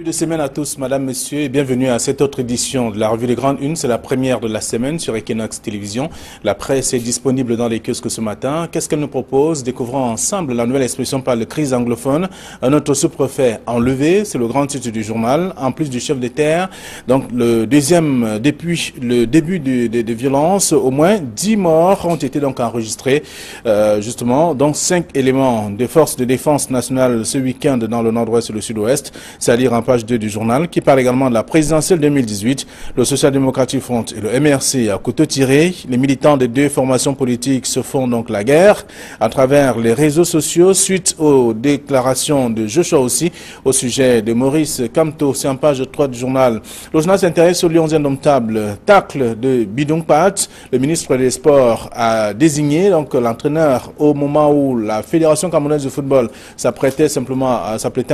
Début de semaine à tous, madame, monsieur, et bienvenue à cette autre édition de la revue des Grandes Unes. C'est la première de la semaine sur Equinox Télévision. La presse est disponible dans les kiosques ce matin. Qu'est-ce qu'elle nous propose? Découvrons ensemble la nouvelle expression par le crise anglophone. Un autre sous-préfet enlevé, c'est le grand titre du journal, en plus du chef de terre. Donc le deuxième, depuis le début des violences, au moins 10 morts ont été donc enregistrés, justement, donc 5 éléments des forces de défense nationale ce week-end dans le nord-ouest et le sud-ouest. C'est à lire en page 2 du journal, qui parle également de la présidentielle 2018. Le Social Democratic Front et le MRC à couteau tiré. Les militants des deux formations politiques se font donc la guerre à travers les réseaux sociaux suite aux déclarations de Joshua aussi au sujet de Maurice Kamto. C'est en page 3 du journal. Le journal s'intéresse au lions indomptables. Tacle de Bidong Pat. Le ministre des Sports a désigné donc l'entraîneur au moment où la Fédération camerounaise de football s'apprêtait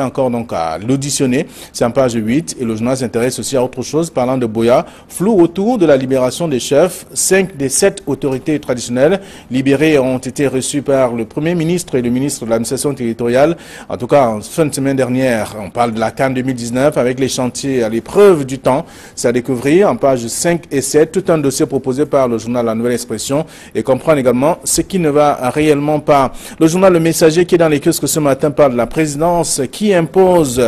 encore donc à l'auditionner. C'est en page 8 et le journal s'intéresse aussi à autre chose parlant de Boya. Flou autour de la libération des chefs. 5 des 7 autorités traditionnelles libérées ont été reçues par le Premier ministre et le ministre de l'administration territoriale. En tout cas, en fin de semaine dernière, on parle de la CAN 2019 avec les chantiers à l'épreuve du temps. C'est à découvrir en page 5 et 7. Tout un dossier proposé par le journal La Nouvelle Expression et comprendre également ce qui ne va réellement pas. Le journal Le Messager qui est dans les kiosques ce matin parle de la présidence qui impose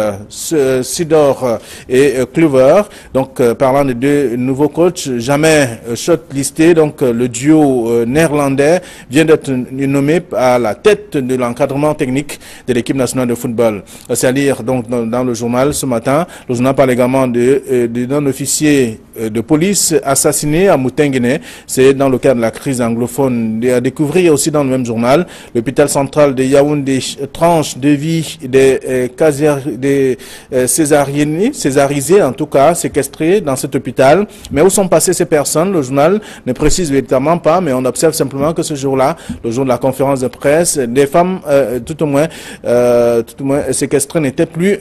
Sidor et Kluivert. Donc, parlant de deux nouveaux coachs, jamais shortlisté. Donc, le duo néerlandais vient d'être nommé à la tête de l'encadrement technique de l'équipe nationale de football. C'est à lire donc dans le journal ce matin. Le journal parle également d'un officier de police assassiné à Moutenguene. C'est dans le cadre de la crise anglophone. À découvrir aussi dans le même journal, l'hôpital central de Yaoundé tranche de vie des césarisés, en tout cas, séquestrés dans cet hôpital. Mais où sont passées ces personnes? Le journal ne précise véritablement pas, mais on observe simplement que ce jour-là, le jour de la conférence de presse, des femmes, tout au moins séquestrées n'étaient plus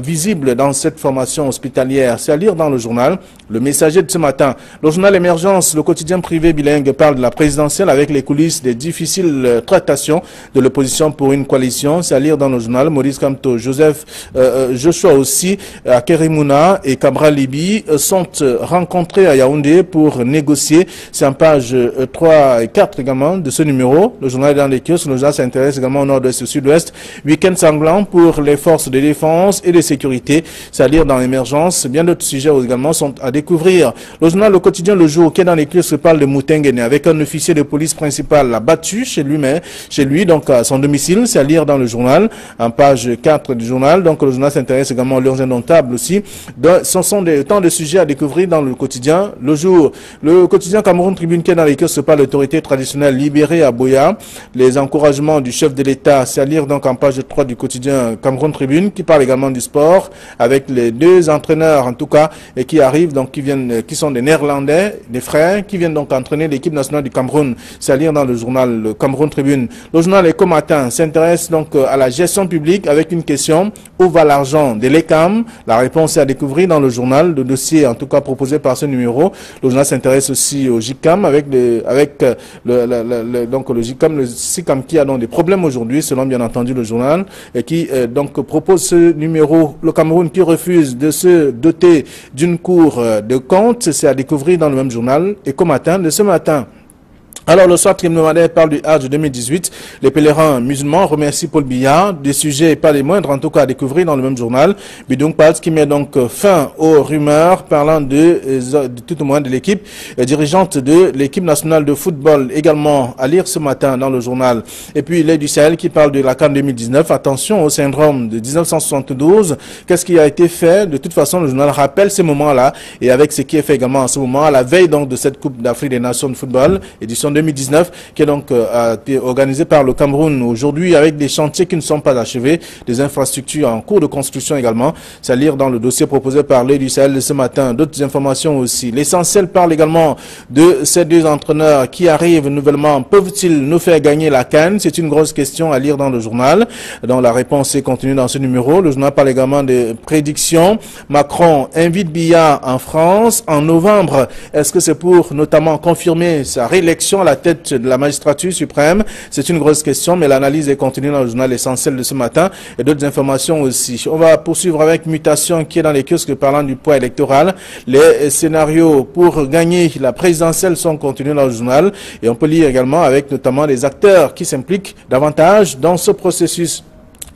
visibles dans cette formation hospitalière. C'est à lire dans le journal Le Messager de ce matin. Le journal Émergence, le quotidien privé bilingue, parle de la présidentielle avec les coulisses des difficiles tractations de l'opposition pour une coalition. C'est à lire dans le journal. Maurice Kamto, Joshua aussi, Kerimuna et Cabral Libi sont rencontrés à Yaoundé pour négocier. C'est en page 3 et 4 également de ce numéro. Le journal est dans les kiosques. Le journal s'intéresse également au nord-ouest et au sud-ouest. Week-end sanglant pour les forces de défense et de sécurité. C'est à lire dans l'émergence. Bien d'autres sujets également sont à découvrir. Le journal Le Quotidien Le Jour qui est dans les kiosques parle de Moutenguene avec un officier de police principal abattu chez lui, donc à son domicile. C'est à lire dans le journal, en page 4 du journal. Donc le journal s'intéresse également aux lions indomptables aussi. Ce sont tant de sujets à découvrir dans le quotidien Le Jour. Le quotidien Cameroun Tribune qui est dans les kiosques parle de l'autorité traditionnelle libérée à Boya. Les encouragements du chef de l'État, c'est à lire donc en page 3 du quotidien Cameroun Tribune qui parle également du sport avec les deux entraîneurs en tout cas et qui arrivent donc qui sont des Néerlandais, des frères qui viennent donc entraîner l'équipe nationale du Cameroun. C'est à lire dans le journal le Cameroun Tribune. Le journal Éco Matin s'intéresse donc à la gestion publique avec une question: où va l'argent de l'ECAM? La réponse est à découvrir dans le journal, le dossier en tout cas proposé par ce numéro. Le journal s'intéresse aussi au JICAM avec le JICAM, le SICAM qui a donc des problèmes aujourd'hui selon bien entendu le journal et qui donc propose ce numéro. Le Cameroun qui refuse de se doter d'une cour de compte, c'est à découvrir dans le même journal Éco Matin de ce matin. Alors, le soir hebdomadaire parle du Hajj 2018. Les pèlerins musulmans remercient Paul Biya. Des sujets pas les moindres, en tout cas, à découvrir dans le même journal. Bidong Pat qui met donc fin aux rumeurs parlant tout au moins de l'équipe dirigeante de l'équipe nationale de football. Également à lire ce matin dans le journal. Et puis, l'aide du Sahel qui parle de la CAN 2019. Attention au syndrome de 1972. Qu'est-ce qui a été fait? De toute façon, le journal rappelle ces moments-là et avec ce qui est fait également en ce moment, à la veille donc de cette Coupe d'Afrique des Nations de football, édition 2019, qui est donc organisé par le Cameroun aujourd'hui avec des chantiers qui ne sont pas achevés, des infrastructures en cours de construction également. C'est à lire dans le dossier proposé par l'Œil du Sahel ce matin. D'autres informations aussi. L'essentiel parle également de ces deux entraîneurs qui arrivent nouvellement. Peuvent-ils nous faire gagner la CAN? C'est une grosse question à lire dans le journal. Donc la réponse est contenue dans ce numéro. Le journal parle également de prédictions. Macron invite Biya en France en novembre. Est-ce que c'est pour notamment confirmer sa réélection à la tête de la magistrature suprême. C'est une grosse question, mais l'analyse est contenue dans le journal essentiel de ce matin et d'autres informations aussi. On va poursuivre avec mutation qui est dans les kiosques parlant du poids électoral. Les scénarios pour gagner la présidentielle sont contenus dans le journal et on peut lire également avec notamment les acteurs qui s'impliquent davantage dans ce processus.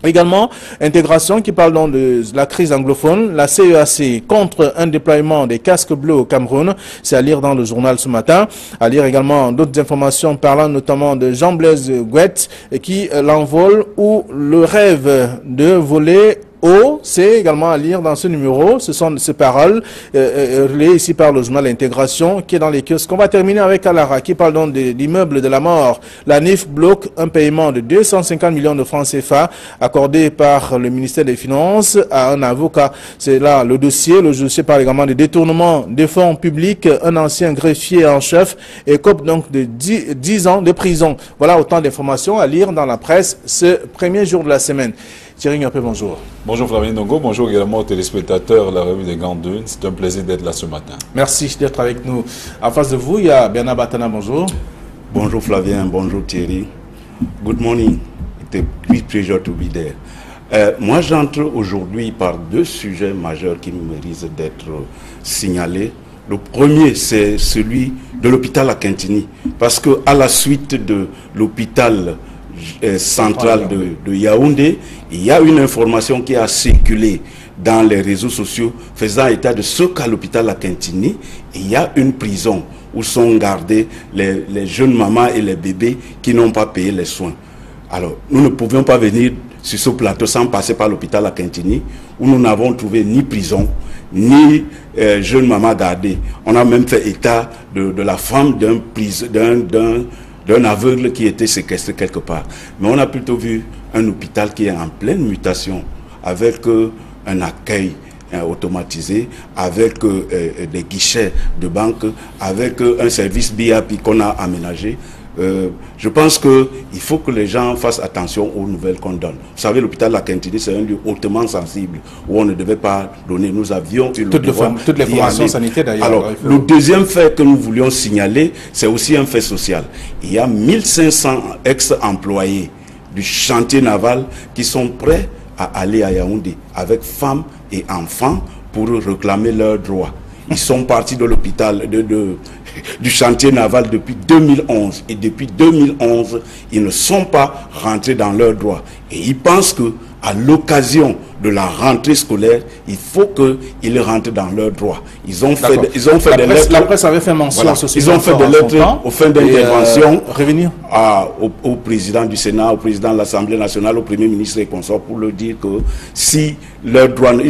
Également, intégration qui parle donc de la crise anglophone, la CEAC contre un déploiement des casques bleus au Cameroun, c'est à lire dans le journal ce matin. À lire également d'autres informations parlant notamment de Jean-Blaise Gouette qui l'envole ou le rêve de voler haut, c'est également à lire dans ce numéro. Ce sont ces paroles relayées ici par le journal Intégration qui est dans les kiosques. On va terminer avec Alara qui parle donc de l'immeuble de la mort. La NIF bloque un paiement de 250 millions de francs CFA accordé par le ministère des Finances à un avocat. C'est là le dossier. Le dossier parle également de détournement des fonds publics. Un ancien greffier en chef écope donc de 10 ans de prison. Voilà autant d'informations à lire dans la presse ce premier jour de la semaine. Thierry Ngapé, bonjour. Bonjour Flavien Ndongo, bonjour également aux téléspectateurs de la revue des Grandes Dunes. C'est un plaisir d'être là ce matin. Merci d'être avec nous. En face de vous, il y a Bernard Batana, bonjour. Bonjour Flavien, bonjour Thierry. Good morning. It's a great pleasure to be there. Moi, j'entre aujourd'hui par deux sujets majeurs qui méritent d'être signalés. Le premier, c'est celui de l'hôpital à Kintini. Parce qu'à la suite de l'hôpital centrale de Yaoundé, il y a une information qui a circulé dans les réseaux sociaux faisant état de ce qu'à l'hôpital à Kintini, il y a une prison où sont gardés les jeunes mamans et les bébés qui n'ont pas payé les soins. Alors, nous ne pouvions pas venir sur ce plateau sans passer par l'hôpital à Kintini, où nous n'avons trouvé ni prison, ni jeunes mamans gardées. On a même fait état de la femme d'un aveugle qui était séquestré quelque part. Mais on a plutôt vu un hôpital qui est en pleine mutation, avec un accueil automatisé, avec des guichets de banque, avec un service BIP qu'on a aménagé. Je pense qu'il faut que les gens fassent attention aux nouvelles qu'on donne. Vous savez, l'hôpital de la Kintini, c'est un lieu hautement sensible où on ne devait pas donner. Nous avions eu toutes les formations sanitaires d'ailleurs. Alors, le deuxième fait que nous voulions signaler, c'est aussi un fait social. Il y a 1500 ex-employés du chantier naval qui sont prêts à aller à Yaoundé avec femmes et enfants pour réclamer leurs droits. Ils sont partis de l'hôpital, du chantier naval depuis 2011. Et depuis 2011, ils ne sont pas rentrés dans leurs droits. Et ils pensent qu'à l'occasion de la rentrée scolaire, il faut qu'ils rentrent dans leurs droits. Ils ont fait des lettres. La presse avait fait mention. Voilà, ils ont fait des lettres aux fins d'intervention au président du Sénat, au président de l'Assemblée nationale, au Premier ministre et consorts pour leur dire que si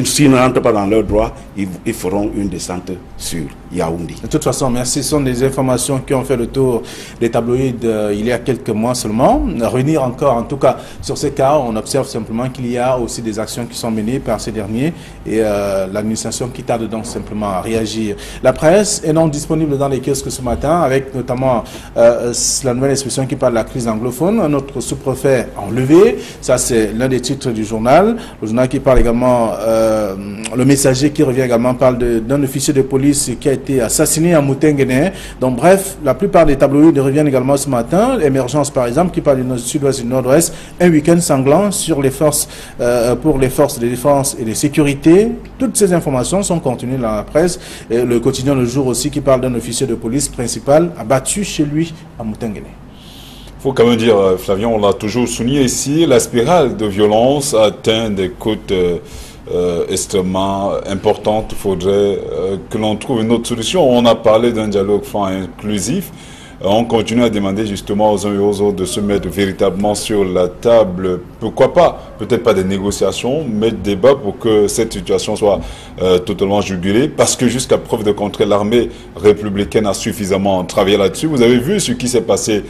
s'ils ne rentrent pas dans leurs droits, ils feront une descente sur Yaoundé. De toute façon, merci. Ce sont des informations qui ont fait le tour des tabloïds il y a quelques mois seulement. Revenir encore, en tout cas, sur ces cas, on observe simplement qu'il y a aussi des actions qui sont menées par ces derniers et l'administration qui tarde donc simplement à réagir. La presse est donc disponible dans les kiosques ce matin avec notamment la nouvelle expression qui parle de la crise anglophone, un autre sous-préfet enlevé, ça c'est l'un des titres du journal. Le journal qui parle également, le Messager qui revient également parle d'un officier de police qui a été assassiné à Moutenguene. Donc bref, la plupart des tabloïds reviennent également ce matin. Émergence par exemple qui parle du sud-ouest et du nord-ouest, un week-end sanglant sur les forces pour les forces de défense et de sécurité. Toutes ces informations sont contenues dans la presse. Et le quotidien Le Jour aussi qui parle d'un officier de police principal abattu chez lui à Moutenguene. Il faut quand même dire, Flavien, on l'a toujours souligné ici, la spirale de violence atteint des côtes extrêmement importantes. Il faudrait que l'on trouve une autre solution. On a parlé d'un dialogue franc et inclusif. On continue à demander justement aux uns et aux autres de se mettre véritablement sur la table. Pourquoi pas, peut-être pas des négociations, mais des débats pour que cette situation soit totalement jugulée. Parce que jusqu'à preuve de contraire, l'armée républicaine a suffisamment travaillé là-dessus. Vous avez vu ce qui s'est passé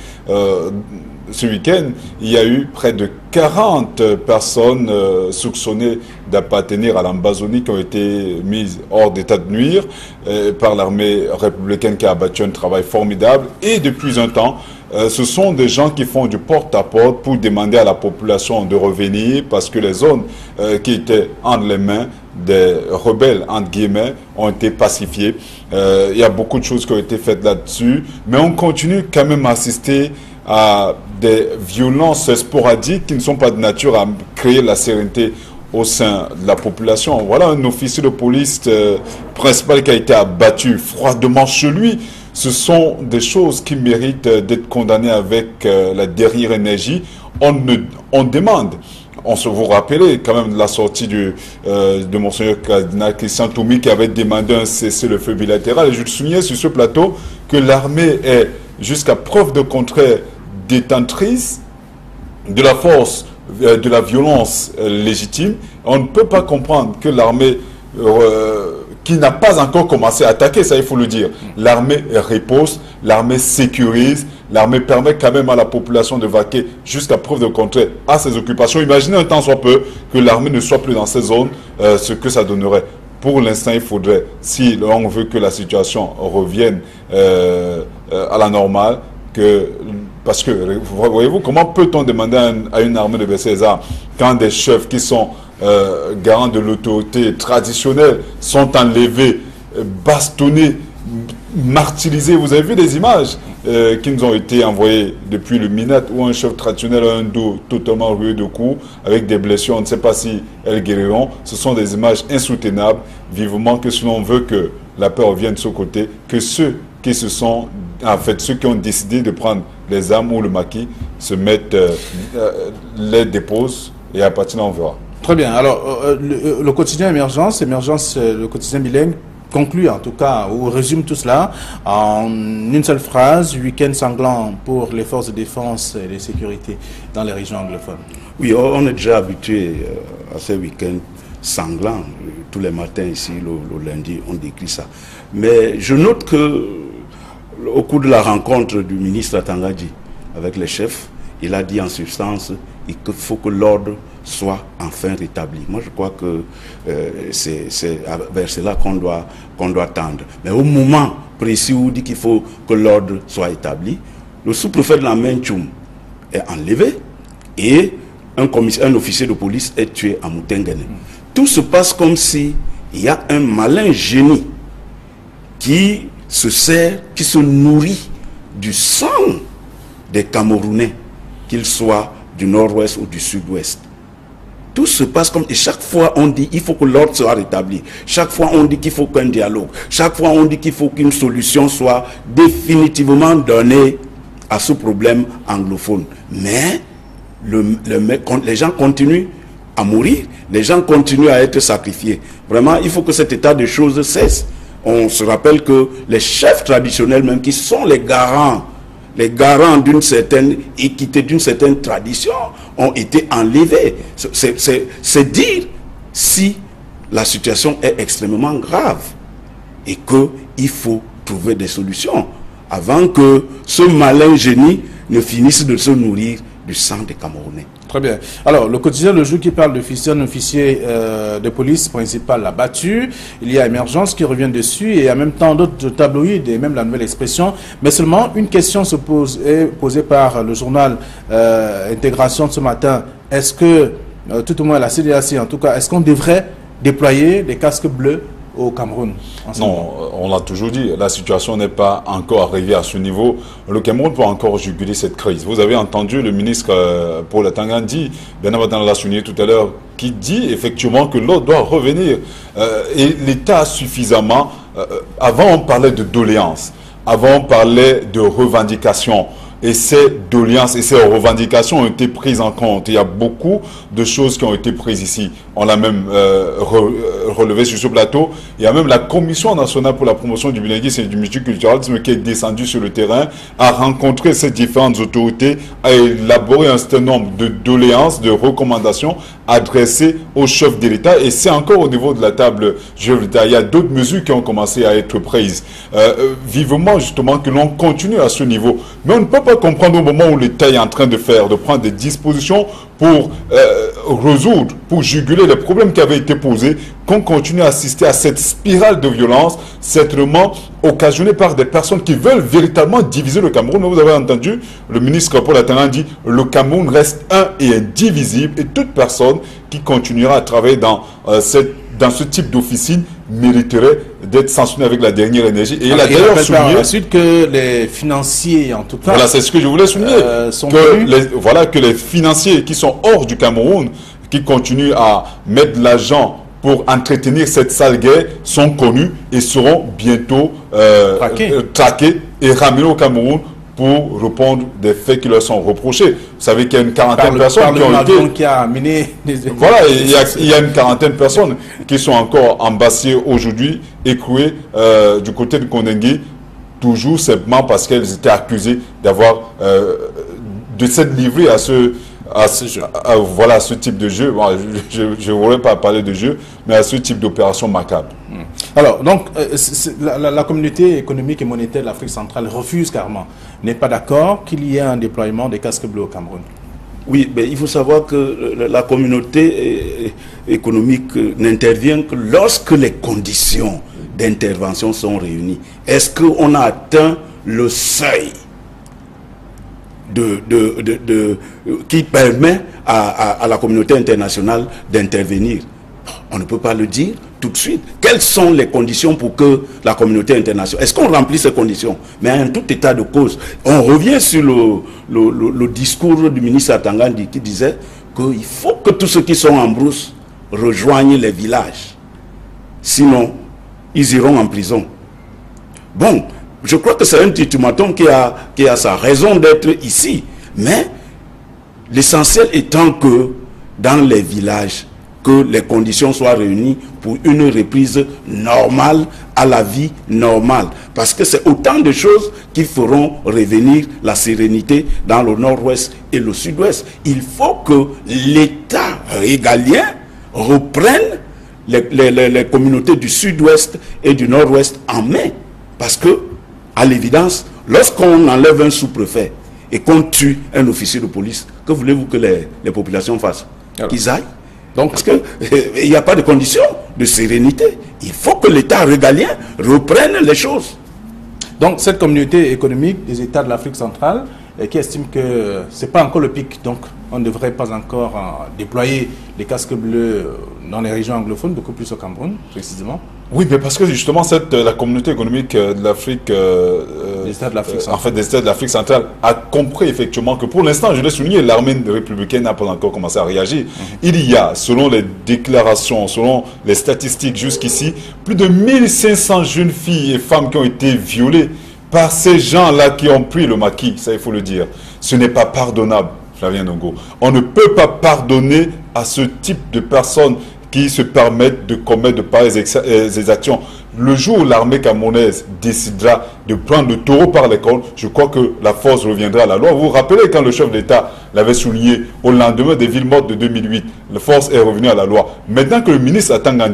ce week-end. Il y a eu près de 40 personnes soupçonnées d'appartenir à l'Ambazonie qui ont été mises hors d'état de nuire par l'armée républicaine qui a abattu un travail formidable. Et depuis un temps, ce sont des gens qui font du porte-à-porte pour demander à la population de revenir parce que les zones qui étaient entre les mains des rebelles, entre guillemets, ont été pacifiées. Il y a beaucoup de choses qui ont été faites là-dessus, mais on continue quand même à assister à des violences sporadiques qui ne sont pas de nature à créer la sérénité au sein de la population. Voilà un officier de police principal qui a été abattu froidement chez lui. Ce sont des choses qui méritent d'être condamnées avec la dernière énergie. On demande, vous rappelez quand même de la sortie de Monseigneur Cardinal Christian Toumi qui avait demandé un cessez-le-feu bilatéral. Et je soulignais sur ce plateau que l'armée est, jusqu'à preuve de contraire, détentrice de la force de la violence légitime. On ne peut pas comprendre que l'armée qui n'a pas encore commencé à attaquer, ça il faut le dire. L'armée repose, l'armée sécurise, l'armée permet quand même à la population de vaquer jusqu'à preuve de contraire à ses occupations. Imaginez un temps soit peu que l'armée ne soit plus dans ces zones, ce que ça donnerait. Pour l'instant, il faudrait, si on veut que la situation revienne à la normale, parce que, voyez-vous, comment peut-on demander à une armée de baisser les armes quand des chefs qui sont garants de l'autorité traditionnelle sont enlevés, bastonnés, martyrisés? Vous avez vu des images qui nous ont été envoyées depuis le Minat où un chef traditionnel a un dos totalement rué de coups avec des blessures, on ne sait pas si elles guériront. Ce sont des images insoutenables. Vivement que si l'on veut que la paix revienne de ce côté, que ceux qui se sont, en fait, ceux qui ont décidé de prendre les armes ou le maquis se mettent, les déposent et à partir de là on verra. Très bien. Alors, le quotidien Émergence, le quotidien bilingue, conclut en tout cas, ou résume tout cela en une seule phrase: week-end sanglant pour les forces de défense et de sécurité dans les régions anglophones. Oui, on est déjà habitué à ces week-ends sanglants. Tous les matins ici, le lundi, on décrit ça. Mais je note que au cours de la rencontre du ministre Atangadi avec les chefs, il a dit en substance qu'il faut que l'ordre soit enfin rétabli. Moi, je crois que c'est vers cela qu'on doit tendre. Mais au moment précis où il dit qu'il faut que l'ordre soit établi, le sous-préfet de la Main-Tchoum est enlevé et un officier de police est tué à Moutengene. Tout se passe comme si il y a un malin génie qui se nourrit du sang des Camerounais, qu'ils soient du nord-ouest ou du sud-ouest. Tout se passe comme... Et chaque fois, on dit qu'il faut que l'ordre soit rétabli. Chaque fois, on dit qu'il faut qu'un dialogue. Chaque fois, on dit qu'il faut qu'une solution soit définitivement donnée à ce problème anglophone. Mais les gens continuent à mourir. Les gens continuent à être sacrifiés. Vraiment, il faut que cet état de choses cesse. On se rappelle que les chefs traditionnels même, qui sont les garants d'une certaine équité, d'une certaine tradition, ont été enlevés. C'est dire si la situation est extrêmement grave et qu'il faut trouver des solutions avant que ce malin génie ne finisse de se nourrir du sang des Camerounais. Très bien. Alors, le quotidien Le Jour qui parle un officier de police principal abattu. Il y a Émergence qui revient dessus et en même temps d'autres tabloïds et même la Nouvelle Expression. Mais seulement une question est posée par le journal Intégration de ce matin. Est-ce que, tout au moins la CDAC en tout cas, est-ce qu'on devrait déployer des casques bleus au Cameroun? Non, on l'a toujours dit, la situation n'est pas encore arrivée à ce niveau. Le Cameroun peut encore juguler cette crise. Vous avez entendu le ministre Paul Atangadi, Benabadan l'a souligné tout à l'heure, qui dit effectivement que l'ordre doit revenir. Et l'État a suffisamment... avant, on parlait de doléances. Avant, on parlait de revendications. Et ces doléances et ces revendications ont été prises en compte. Il y a beaucoup de choses qui ont été prises ici. On l'a même relevé sur ce plateau. Il y a même la Commission nationale pour la promotion du bilinguisme et du multiculturalisme qui est descendue sur le terrain, a rencontré ces différentes autorités, a élaboré un certain nombre de doléances, de recommandations adressées aux chefs de l'État. Et c'est encore au niveau de la table chef de l'État. Il y a d'autres mesures qui ont commencé à être prises. Vivement justement que l'on continue à ce niveau. Mais on ne peut pas comprendre au moment où l'État est en train de prendre des dispositions pour résoudre, pour juguler les problèmes qui avaient été posés qu'on continue à assister à cette spirale de violence, certainement occasionnée par des personnes qui veulent véritablement diviser le Cameroun. Vous avez entendu, le ministre Paul Atanga dit « Le Cameroun reste un et indivisible » et toute personne qui continuera à travailler dans ce type d'officine mériterait d'être sanctionné avec la dernière énergie. Et il a d'ailleurs souligné ensuite que les financiers, en tout cas, voilà, c'est ce que je voulais souligner, que les financiers qui sont hors du Cameroun, qui continuent à mettre de l'argent pour entretenir cette sale guerre, sont connus et seront bientôt traqués et ramenés au Cameroun pour répondre des faits qui leur sont reprochés. Vous savez qu'il y a une quarantaine de personnes qui ont été... qui a amené voilà, il y a une quarantaine de personnes qui sont encore embassées aujourd'hui, écrouées du côté de Kondengi, toujours simplement parce qu'elles étaient accusées d'avoir de s'être livrées à ce type de jeu. Bon, je ne voudrais pas parler de jeu, mais à ce type d'opération macabre. Alors, donc, la communauté économique et monétaire de l'Afrique centrale refuse carrément, n'est pas d'accord qu'il y ait un déploiement des casques bleus au Cameroun. Oui, mais il faut savoir que la communauté économique n'intervient que lorsque les conditions d'intervention sont réunies. Est-ce qu'on a atteint le seuil qui permet à la communauté internationale d'intervenir? On ne peut pas le dire tout de suite. Quelles sont les conditions pour que la communauté internationale... Est-ce qu'on remplit ces conditions? Mais en tout état de cause, on revient sur le discours du ministre Atanga qui disait qu'il faut que tous ceux qui sont en brousse rejoignent les villages. Sinon, ils iront en prison. Bon, je crois que c'est un ultimatum qui a sa raison d'être ici. Mais l'essentiel étant que dans les villages, que les conditions soient réunies pour une reprise normale à la vie normale. Parce que c'est autant de choses qui feront revenir la sérénité dans le nord-ouest et le sud-ouest. Il faut que l'État régalien reprenne les communautés du sud-ouest et du nord-ouest en main. Parce que, à l'évidence, lorsqu'on enlève un sous-préfet et qu'on tue un officier de police, que voulez-vous que les populations fassent? Qu'ils aillent? Donc, parce qu'il n'y a pas de conditions de sérénité. Il faut que l'État régalien reprenne les choses. Donc, cette communauté économique des États de l'Afrique centrale qui estime que ce n'est pas encore le pic, donc on ne devrait pas encore déployer les casques bleus dans les régions anglophones, beaucoup plus au Cameroun, précisément. Oui, mais parce que justement, la communauté économique de l'Afrique, des États de l'Afrique centrale. en fait, des États de l'Afrique centrale, a compris effectivement que pour l'instant, je l'ai souligné, l'armée républicaine n'a pas encore commencé à réagir. Il y a, selon les déclarations, selon les statistiques jusqu'ici, plus de 1500 jeunes filles et femmes qui ont été violées par ces gens-là qui ont pris le maquis, ça il faut le dire. Ce n'est pas pardonnable, Flavien Ndongo. On ne peut pas pardonner à ce type de personnes qui se permettent de commettre de pareilles exactions. Le jour où l'armée camerounaise décidera de prendre le taureau par les cornes, je crois que la force reviendra à la loi. Vous vous rappelez quand le chef d'État l'avait souligné au lendemain des villes mortes de 2008, la force est revenue à la loi. Maintenant que le ministre Atanga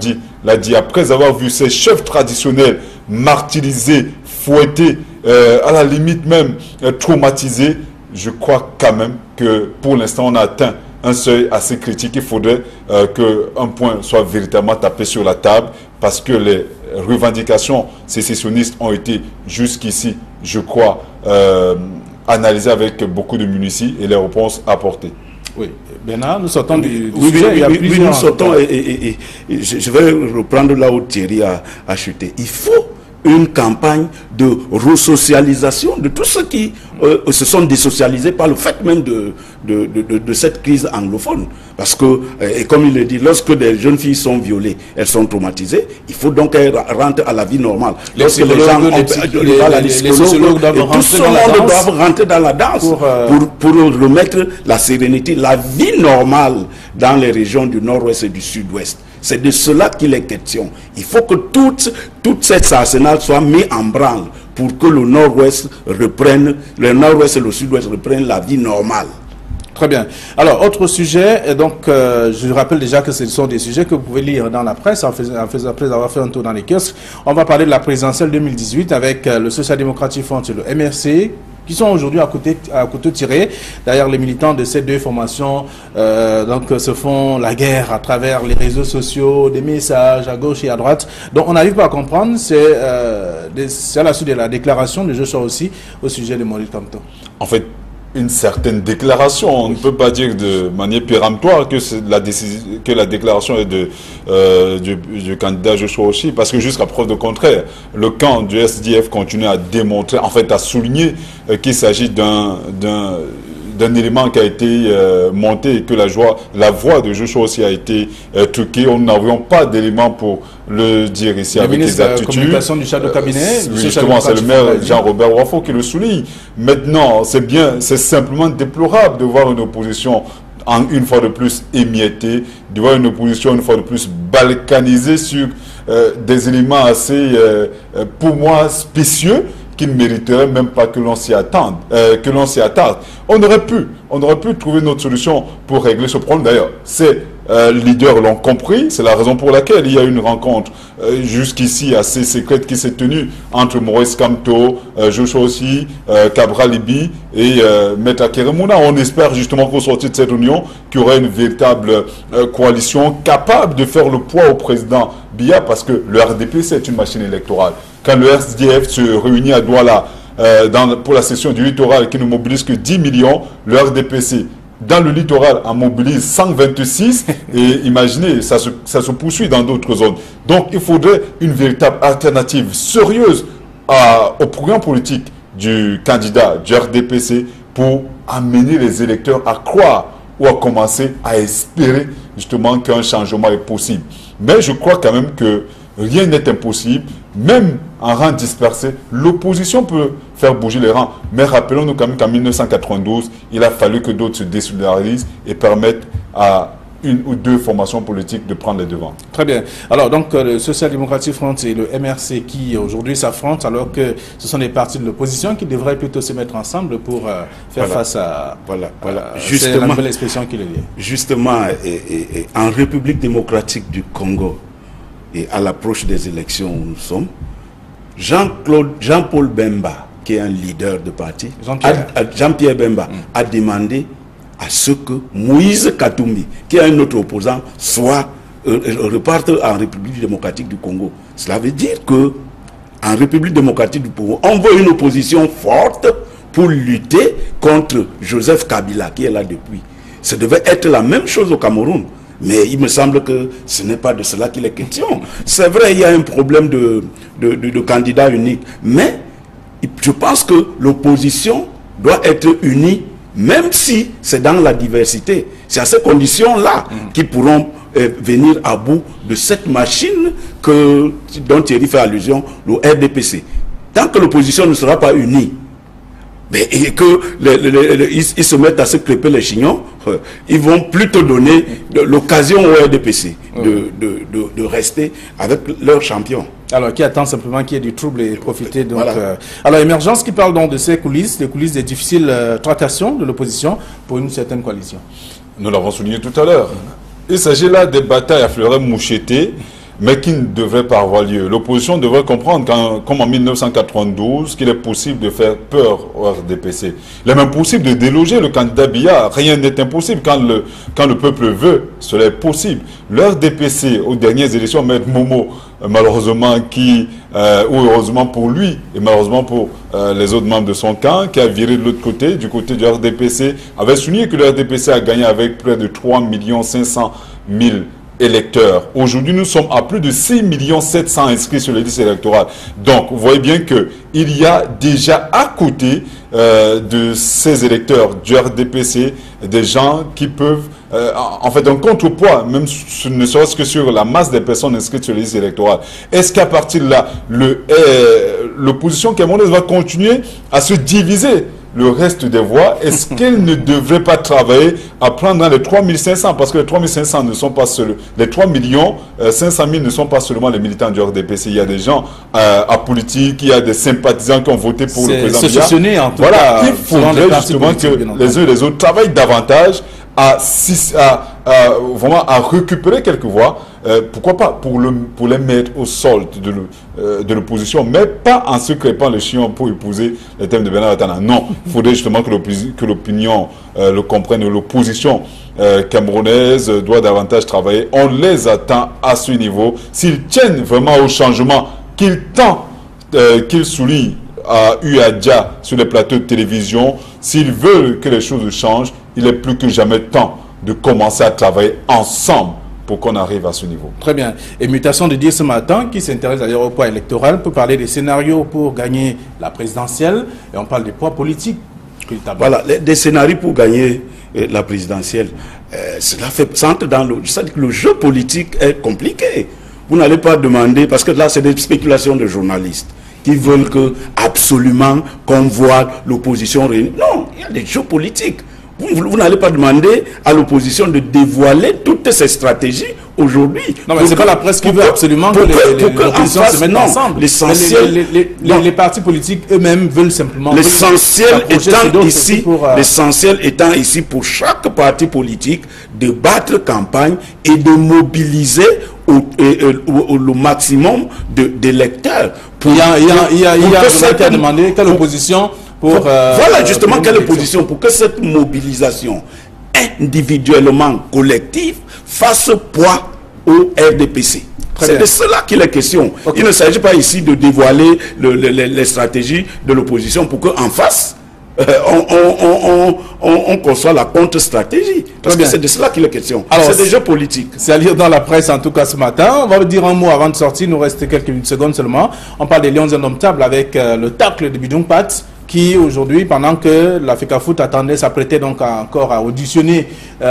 l'a dit, après avoir vu ses chefs traditionnels martyrisés, fouettés, à la limite même traumatisés, je crois quand même que pour l'instant on a atteint un seuil assez critique. Il faudrait qu'un point soit véritablement tapé sur la table parce que les revendications sécessionnistes ont été jusqu'ici, je crois, analysées avec beaucoup de minutie et les réponses apportées. Oui, Bernard, nous sortons du sujet. Oui, nous sortons et je vais reprendre là où Thierry a chuté. Il faut une campagne de resocialisation de tous ceux qui se sont désocialisés par le fait même de cette crise anglophone. Parce que, et comme il le dit, lorsque des jeunes filles sont violées, elles sont traumatisées, il faut donc qu'elles rentrent à la vie normale. Les sociologues doivent rentrer dans la danse pour remettre la sérénité, la vie normale dans les régions du nord-ouest et du sud-ouest. C'est de cela qu'il est question. Il faut que toute cette arsenal soit mis en branle pour que le nord-ouest reprenne, le nord-ouest et le sud-ouest reprennent la vie normale. Très bien. Alors, autre sujet, donc je rappelle déjà que ce sont des sujets que vous pouvez lire dans la presse après avoir fait un tour dans les kiosques. On va parler de la présidentielle 2018 avec le Social Democratic Front et le MRC qui sont aujourd'hui à couteau tiré. D'ailleurs, les militants de ces deux formations donc, se font la guerre à travers les réseaux sociaux, des messages à gauche et à droite. Donc on n'arrive pas à comprendre, c'est à la suite de la déclaration de Joshua aussi au sujet de Maurice Kamto. En fait, une certaine déclaration. On ne peut pas dire de manière péremptoire que la déclaration est du candidat Joshua Oshi, parce que jusqu'à preuve de contraire, le camp du SDF continue à démontrer, en fait à souligner qu'il s'agit d'un élément qui a été monté et que la voix de Joshua aussi a été truquée. On n'avions pas d'éléments pour le dire ici avec les attitudes. La communication du chef de cabinet. Justement, c'est le maire Jean-Robert Wafo qui le souligne. Maintenant, c'est simplement déplorable de voir une opposition une fois de plus émiettée, de voir une opposition une fois de plus balkanisée sur des éléments assez, pour moi, spécieux, qui ne mériterait même pas que l'on s'y attarde. On aurait pu trouver notre solution pour régler ce problème. D'ailleurs, ces leaders l'ont compris. C'est la raison pour laquelle il y a une rencontre jusqu'ici assez secrète qui s'est tenue entre Maurice Kamto, Joshua Oshi, Cabral Libi et Maître Keremouna. On espère justement qu'au sortir de cette union, qu'il y aura une véritable coalition capable de faire le poids au président Biya, parce que le RDP, c'est une machine électorale. Quand le SDF se réunit à Douala pour la session du littoral qui ne mobilise que 10 millions, le RDPC dans le littoral en mobilise 126 et imaginez, ça se poursuit dans d'autres zones. Donc il faudrait une véritable alternative sérieuse au programme politique du candidat du RDPC pour amener les électeurs à croire ou à commencer à espérer justement qu'un changement est possible. Mais je crois quand même que rien n'est impossible, même en rang dispersé, l'opposition peut faire bouger les rangs. Mais rappelons-nous quand même qu'en 1992, il a fallu que d'autres se désolidarisent et permettent à une ou deux formations politiques de prendre les devants. Très bien. Alors donc le Social Democratic Front et le MRC qui aujourd'hui s'affrontent, alors que ce sont des partis de l'opposition qui devraient plutôt se mettre ensemble pour faire face à... Voilà. C'est la nouvelle expression qui est liée. Justement, en République démocratique du Congo, et à l'approche des élections où nous sommes, Jean-Paul Bemba, qui est un leader de parti, Jean-Pierre Bemba, a demandé à ce que Moïse Katumbi, qui est un autre opposant, soit reparte en République démocratique du Congo. Cela veut dire que en République démocratique du Congo, on veut une opposition forte pour lutter contre Joseph Kabila, qui est là depuis. Ça devait être la même chose au Cameroun. Mais il me semble que ce n'est pas de cela qu'il est question. C'est vrai, il y a un problème de candidat unique. Mais je pense que l'opposition doit être unie, même si c'est dans la diversité. C'est à ces conditions-là qu'ils pourront venir à bout de cette machine dont Thierry fait allusion, le RDPC. Tant que l'opposition ne sera pas unie, et qu'ils se mettent à se crêper les chignons, ils vont plutôt donner l'occasion au RDPC de rester avec leur champion. Alors, qui attend simplement qu'il y ait du trouble et profiter. Donc, voilà. Alors, Émergence qui parle donc de ces coulisses, des coulisses des difficiles tractations de l'opposition pour une certaine coalition. Nous l'avons souligné tout à l'heure. Il s'agit là des batailles à fleuret moucheté, mais qui ne devraient pas avoir lieu. L'opposition devrait comprendre, comme en 1992, qu'il est possible de faire peur au RDPC. Il est même possible de déloger le candidat Biya. Rien n'est impossible. Quand le peuple veut, cela est possible. Le RDPC, aux dernières élections, Maître Momo, malheureusement, ou heureusement pour lui, et malheureusement pour les autres membres de son camp, qui a viré de l'autre côté, du côté du RDPC, avait souligné que le RDPC a gagné avec près de 3 500 000 électeurs. Aujourd'hui, nous sommes à plus de 6 700 000 inscrits sur les listes électorales. Donc, vous voyez bien qu'il y a déjà à côté de ces électeurs du RDPC des gens qui peuvent, en fait, un contrepoids, même ne serait-ce que sur la masse des personnes inscrites sur les listes électorales. Est-ce qu'à partir de là, l'opposition camerounaise va continuer à se diviser le reste des voix? Est-ce qu'elle ne devrait pas travailler à prendre dans les 3 500? Parce que les 3 500 ne sont pas seuls. Les 3 500 000 ne sont pas seulement les militants du RDPC. Il y a des gens apolitiques, il y a des sympathisants qui ont voté pour le président Biya. Voilà, il faudrait justement que les uns et les autres travaillent davantage à vraiment à récupérer quelques voix, pourquoi pas pour les mettre au solde de l'opposition, mais pas en se crêpant le chion pour épouser les thèmes de Bernard Atana. Non, il faudrait justement que l'opinion le comprenne, l'opposition camerounaise doit davantage travailler. On les attend à ce niveau. S'ils tiennent vraiment au changement qu'ils tentent, qu'ils soulignent à Uadja sur les plateaux de télévision, s'ils veulent que les choses changent, il est plus que jamais temps de commencer à travailler ensemble pour qu'on arrive à ce niveau. Très bien. Et Mutation de dire ce matin, qui s'intéresse d'ailleurs au poids électoral, peut parler des scénarios pour gagner la présidentielle, et on parle des poids politiques. Voilà, des scénarios pour gagner la présidentielle. Cela centre dans le... C'est-à-dire que le jeu politique est compliqué. Vous n'allez pas demander, parce que là c'est des spéculations de journalistes qui veulent que absolument qu'on voit l'opposition réunie. Non, il y a des jeux politiques. Vous n'allez pas demander à l'opposition de dévoiler toutes ces stratégies aujourd'hui. Non, mais ce n'est pas la presse qui veut absolument que l'opposition se mette ensemble. Les partis politiques eux-mêmes veulent simplement... L'essentiel étant ici pour chaque parti politique de battre campagne et de mobiliser le maximum d'électeurs. Il y a demandé quelle opposition... voilà justement quelle position pour que cette mobilisation individuellement collective fasse poids au RDPC. C'est de cela qu'il est question. Okay. Il ne s'agit pas ici de dévoiler les stratégies de l'opposition pour qu'en face, on conçoit la contre-stratégie. Parce que c'est de cela qu'il est question. C'est des jeux politiques. C'est à lire dans la presse en tout cas ce matin. On va vous dire un mot avant de sortir. Il nous reste quelques secondes seulement. On parle des Lions indomptables avec le tacle de Bidon Pat, qui aujourd'hui, pendant que la FECAFOOT attendait, s'apprêtait donc encore à auditionner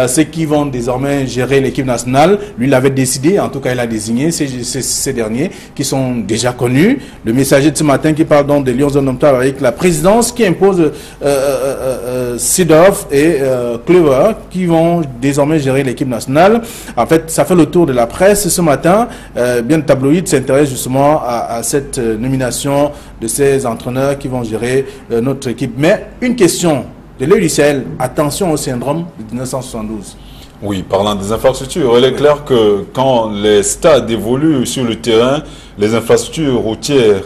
ceux qui vont désormais gérer l'équipe nationale, lui l'avait décidé, en tout cas il a désigné ces derniers qui sont déjà connus. Le messager de ce matin qui parle donc des Lions indomptables avec la présidence qui impose Sidorf et Clever qui vont désormais gérer l'équipe nationale. En fait, ça fait le tour de la presse ce matin. Bien le tabloïd s'intéresse justement à cette nomination de ces entraîneurs qui vont gérer notre équipe. Mais une question de l'œil du Sahel, attention au syndrome de 1972. Oui, parlant des infrastructures, il est clair que quand les stades évoluent sur le terrain, les infrastructures routières,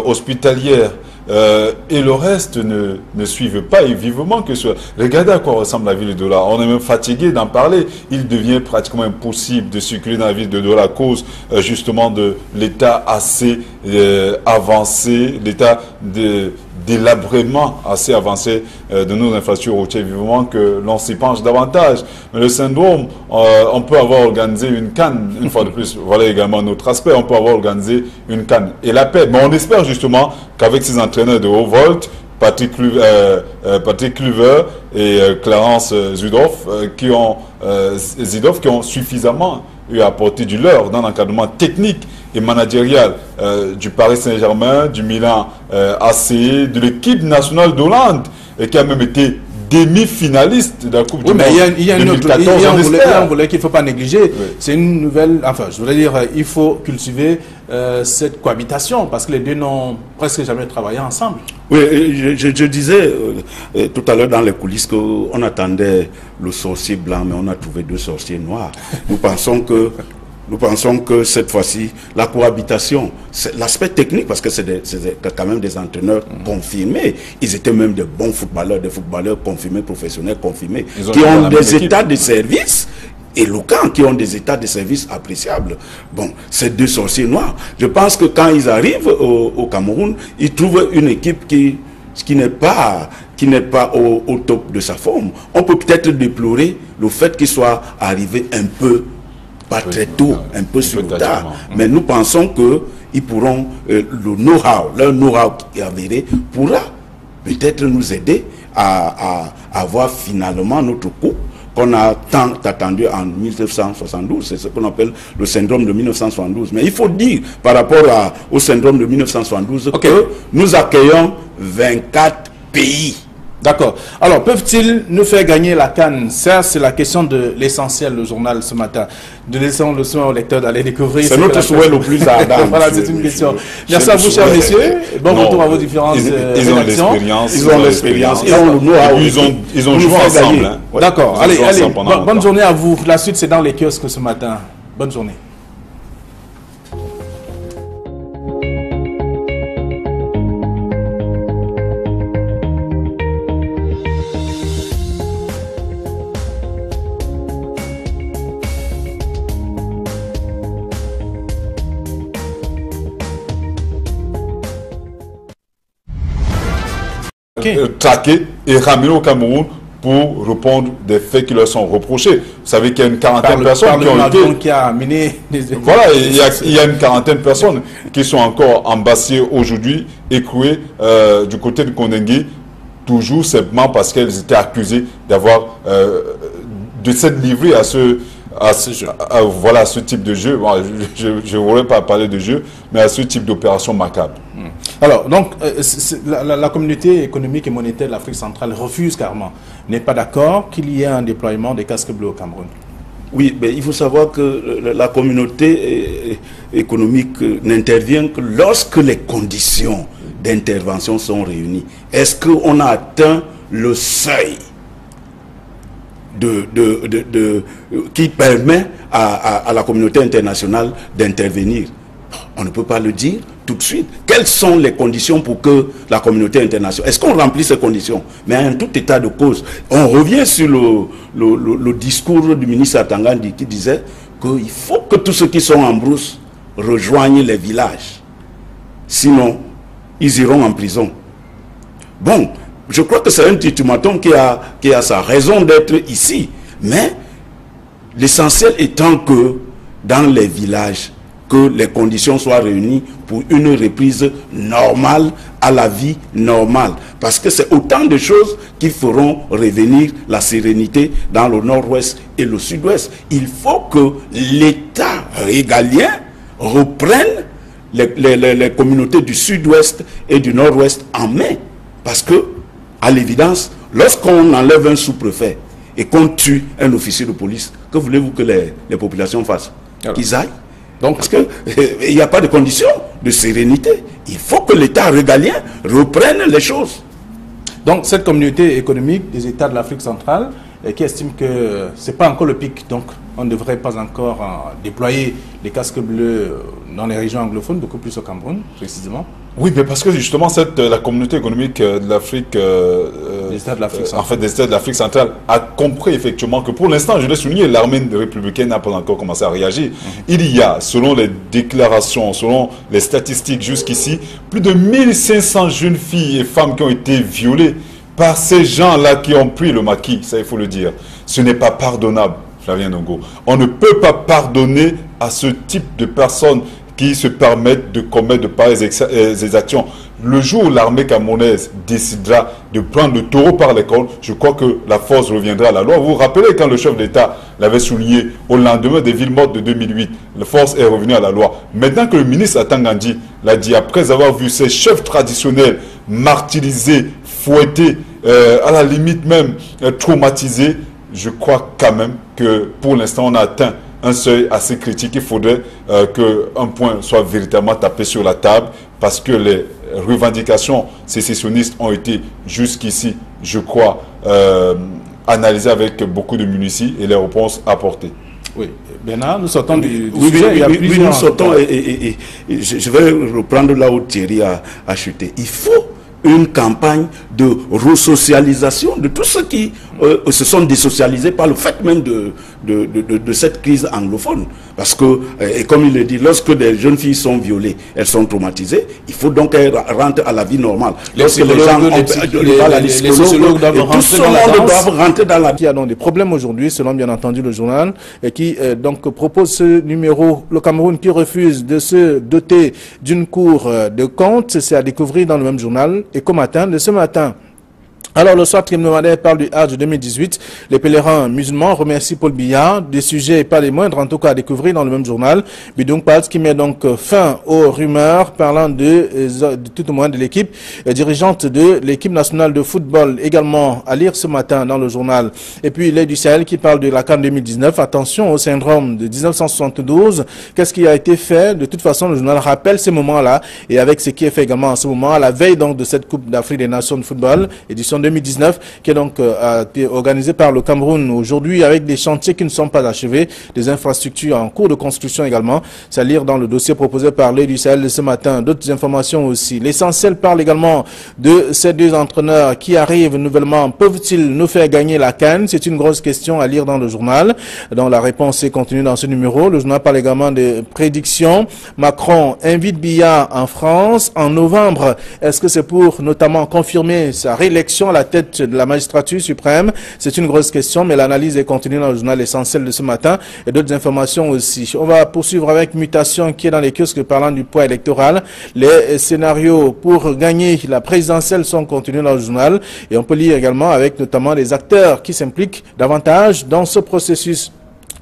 hospitalières et le reste ne suivent pas, et vivement que ce... Regardez à quoi ressemble la ville de Douala. On est même fatigué d'en parler. Il devient pratiquement impossible de circuler dans la ville de Douala à cause justement de l'état assez avancé, l'état d'élabrement assez avancé de nos infrastructures routières, vivement que l'on s'y penche davantage. Mais le syndrome, on peut avoir organisé une CAN, une fois de plus, voilà également notre aspect, on peut avoir organisé une CAN et la paix. Mais on espère justement qu'avec ces entraîneurs de haut volt, Patrick Kluivert et Clarence Zidorf, qui ont suffisamment eu à apporter du leur dans l'encadrement technique et managérial du Paris Saint-Germain, du Milan AC, de l'équipe nationale d'Hollande, et qui a même été demi-finaliste de la Coupe du Monde. Il y a un volet qu'il ne faut pas négliger. Oui. C'est une nouvelle... Enfin, je voudrais dire, il faut cultiver cette cohabitation, parce que les deux n'ont presque jamais travaillé ensemble. Oui, je disais tout à l'heure dans les coulisses qu'on attendait le sorcier blanc, mais on a trouvé deux sorciers noirs. Nous pensons que cette fois-ci, la cohabitation, l'aspect technique, parce que c'est quand même des entraîneurs confirmés, ils étaient même de bons footballeurs, des footballeurs confirmés, professionnels confirmés, qui ont des états de service éloquents, qui ont des états de service appréciables. Bon, ces deux sorciers noirs, je pense que quand ils arrivent au Cameroun, ils trouvent une équipe qui n'est pas au top de sa forme. On peut peut-être déplorer le fait qu'ils soient arrivés un peu pas très tôt, un peu sur le tard. Mais nous pensons qu'ils pourront, leur know-how qui est avéré, pourra peut-être nous aider à avoir finalement notre coup qu'on a tant attendu en 1972. C'est ce qu'on appelle le syndrome de 1972. Mais il faut dire, par rapport au syndrome de 1972, que nous accueillons 24 pays. D'accord. Alors, peuvent-ils nous faire gagner la CAN? Ça, c'est la question de l'essentiel, le journal ce matin. De laisser le soin aux lecteurs d'aller découvrir. C'est notre souhait le plus ardent. Voilà, c'est une question. Merci à vous, chers messieurs. Bon retour à vos différentes rédactions. Ils ont l'expérience. Ils ont joué ensemble. Hein. D'accord. Allez, bonne journée à vous. La suite, c'est dans les kiosques ce matin. Bonne journée. Traqués et ramenés au Cameroun pour répondre des faits qui leur sont reprochés. Vous savez qu'il y a une quarantaine de personnes qui ont été... qui a mené voilà, il y a une quarantaine de personnes qui sont encore embassées aujourd'hui, écrouées du côté de Kondengi, toujours simplement parce qu'elles étaient accusées d'avoir de s'être livrées à ce type de jeu. Bon, je ne voudrais pas parler de jeu, mais à ce type d'opération macabre. Alors, donc, la communauté économique et monétaire de l'Afrique centrale refuse carrément, n'est pas d'accord qu'il y ait un déploiement des casques bleus au Cameroun. Oui, mais il faut savoir que la communauté économique n'intervient que lorsque les conditions d'intervention sont réunies. Est-ce qu'on a atteint le seuil qui permet à la communauté internationale d'intervenir? On ne peut pas le dire tout de suite. Quelles sont les conditions pour que la communauté internationale... Est-ce qu'on remplit ces conditions? Mais en tout état de cause, on revient sur le discours du ministre Atangandi qui disait qu'il faut que tous ceux qui sont en brousse rejoignent les villages. Sinon, ils iront en prison. Bon, je crois que c'est un ultimatum qui a sa raison d'être ici. Mais l'essentiel étant que dans les villages, que les conditions soient réunies pour une reprise normale à la vie normale. Parce que c'est autant de choses qui feront revenir la sérénité dans le nord-ouest et le sud-ouest. Il faut que l'État régalien reprenne les communautés du sud-ouest et du nord-ouest en main. Parce que, à l'évidence, lorsqu'on enlève un sous-préfet et qu'on tue un officier de police, que voulez-vous que les populations fassent? Qu'ils aillent? Donc, parce qu'il n'y a pas de conditions de sérénité. Il faut que l'État régalien reprenne les choses. Donc, cette communauté économique des États de l'Afrique centrale qui estime que ce n'est pas encore le pic, donc on ne devrait pas encore déployer les casques bleus dans les régions anglophones, beaucoup plus au Cameroun, précisément. Oui, mais parce que justement, la communauté économique de l'Afrique, des États de l'Afrique centrale. en fait, des États de l'Afrique centrale, a compris effectivement que pour l'instant, je l'ai souligné, l'armée républicaine n'a pas encore commencé à réagir. Il y a, selon les déclarations, selon les statistiques jusqu'ici, plus de 1500 jeunes filles et femmes qui ont été violées par ces gens-là qui ont pris le maquis, ça il faut le dire. Ce n'est pas pardonnable, Flavien Ndongo. On ne peut pas pardonner à ce type de personnes qui se permettent de commettre de pareilles exactions. Le jour où l'armée camerounaise décidera de prendre le taureau par les cornes, je crois que la force reviendra à la loi. Vous vous rappelez quand le chef d'État l'avait souligné au lendemain des villes mortes de 2008, la force est revenue à la loi. Maintenant que le ministre Atangandi l'a dit, après avoir vu ses chefs traditionnels martyrisés, fouettés, à la limite même traumatisés, je crois quand même que pour l'instant on a atteint un seuil assez critique. Il faudrait qu'un point soit véritablement tapé sur la table parce que les revendications sécessionnistes ont été jusqu'ici, je crois, analysées avec beaucoup de minutie et les réponses apportées. Oui, Bernard, nous sortons du sujet. Oui, nous sortons et je vais reprendre là où Thierry a chuté. Il faut une campagne de resocialisation de tous ceux qui se sont désocialisés par le fait même de cette crise anglophone. Parce que, et comme il le dit, lorsque des jeunes filles sont violées, elles sont traumatisées, il faut donc qu'elles rentrent à la vie normale. Les sociologues doivent rentrer dans la danse. Il y a donc des problèmes aujourd'hui, selon bien entendu le journal, et qui donc propose ce numéro, le Cameroun qui refuse de se doter d'une cour de compte. C'est à découvrir dans le même journal. Et comme de ce matin, Alors, le soir hebdomadaire parle du Hajj 2018. Les pèlerins musulmans remercient Paul Biya. Des sujets pas les moindres, en tout cas, à découvrir dans le même journal. Bidung Pals qui met donc fin aux rumeurs parlant de tout au moins de l'équipe dirigeante de l'équipe nationale de football. Également à lire ce matin dans le journal. Et puis, l'Aide du Sahel qui parle de la CAN 2019. Attention au syndrome de 1972. Qu'est-ce qui a été fait? De toute façon, le journal rappelle ces moments-là. Et avec ce qui est fait également en ce moment, à la veille donc de cette Coupe d'Afrique des Nations de football, édition 2019, qui est donc organisé par le Cameroun aujourd'hui avec des chantiers qui ne sont pas achevés, des infrastructures en cours de construction également. C'est à lire dans le dossier proposé par l'Aide du Sahel ce matin. D'autres informations aussi. L'essentiel parle également de ces deux entraîneurs qui arrivent nouvellement. Peuvent-ils nous faire gagner la CAN? C'est une grosse question à lire dans le journal. Donc la réponse est contenue dans ce numéro. Le journal parle également de prédictions. Macron invite Biya en France en novembre. Est-ce que c'est pour notamment confirmer sa réélection à la tête de la magistrature suprême? C'est une grosse question, mais l'analyse est contenue dans le journal essentiel de ce matin et d'autres informations aussi. On va poursuivre avec Mutation qui est dans les kiosques parlant du poids électoral. Les scénarios pour gagner la présidentielle sont contenus dans le journal et on peut lire également avec notamment des acteurs qui s'impliquent davantage dans ce processus.